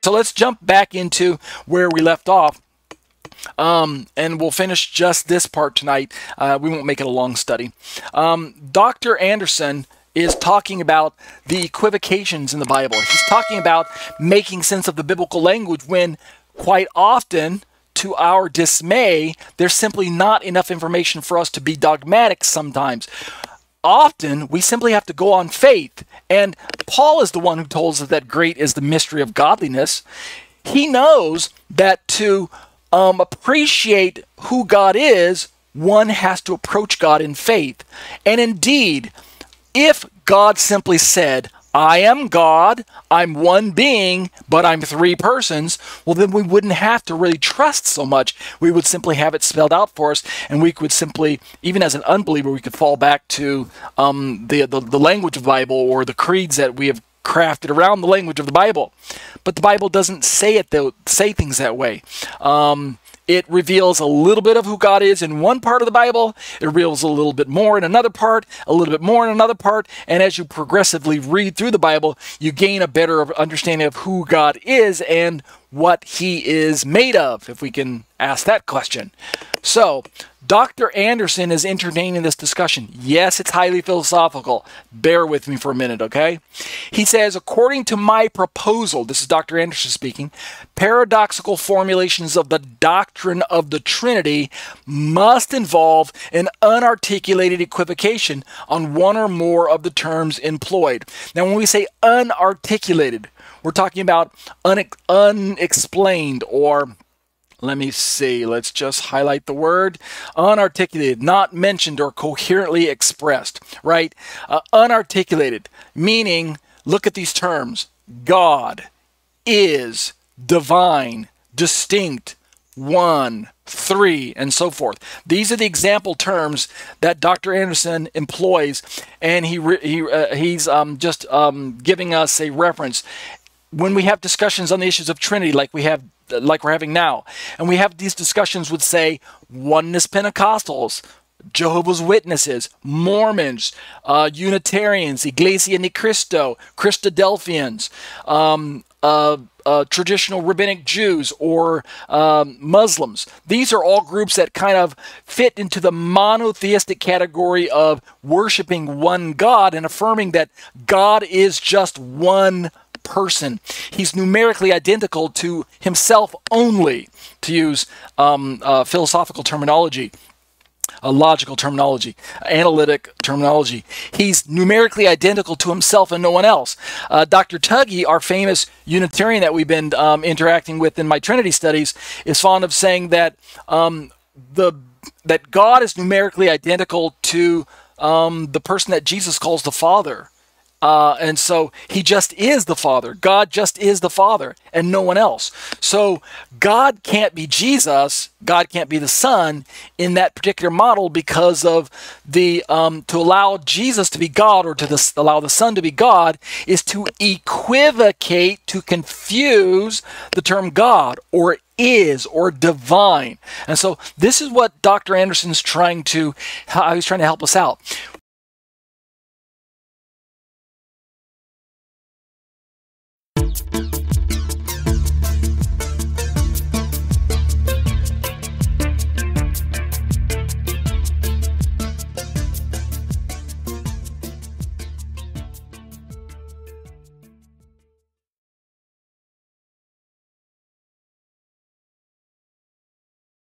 So let's jump back into where we left off. And we'll finish just this part tonight. We won't make it a long study. Dr. Anderson is talking about the equivocations in the Bible. He's talking about making sense of the biblical language when quite often, to our dismay, there's simply not enough information for us to be dogmatic sometimes. Often, we simply have to go on faith. And Paul is the one who tells us that great is the mystery of godliness. He knows that to appreciate who God is, one has to approach God in faith. And indeed, if God simply said, I am God, I'm one being, but I'm three persons, well, then we wouldn't have to really trust so much. We would simply have it spelled out for us, and we could simply, even as an unbeliever, we could fall back to the language of the Bible or the creeds that we have crafted around the language of the Bible. But the Bible doesn't say things that way. It reveals a little bit of who God is in one part of the Bible. It reveals a little bit more in another part, a little bit more in another part. And as you progressively read through the Bible, you gain a better understanding of who God is and what he is made of, if we can ask that question. So, Dr. Anderson is entertaining this discussion. Yes, it's highly philosophical. Bear with me for a minute, okay? He says, according to my proposal, this is Dr. Anderson speaking, paradoxical formulations of the doctrine of the Trinity must involve an unarticulated equivocation on one or more of the terms employed. Now, when we say unarticulated, we're talking about unexplained, or let me see, let's just highlight the word. Unarticulated, not mentioned or coherently expressed, right? Unarticulated, meaning, look at these terms. God is divine, distinct, one, three, and so forth. These are the example terms that Dr. Anderson employs, and he's just giving us a reference. When we have discussions on the issues of Trinity, like we're having now, and we have these discussions with, say, oneness Pentecostals, Jehovah's Witnesses, Mormons, Unitarians, Iglesia Ni Cristo, Christadelphians, traditional rabbinic Jews, or Muslims. These are all groups that kind of fit into the monotheistic category of worshiping one God and affirming that God is just one person. He's numerically identical to himself only, to use philosophical terminology, logical terminology, analytic terminology. He's numerically identical to himself and no one else. Dr. Tuggy, our famous Unitarian that we've been interacting with in my Trinity studies, is fond of saying that that God is numerically identical to the person that Jesus calls the Father. And so he just is the Father. God just is the Father and no one else. So God can't be Jesus. God can't be the Son in that particular model because of the, to allow Jesus to be God or to allow the Son to be God is to equivocate, to confuse the term God or is or divine. And so this is what Dr. Anderson's trying to help us out.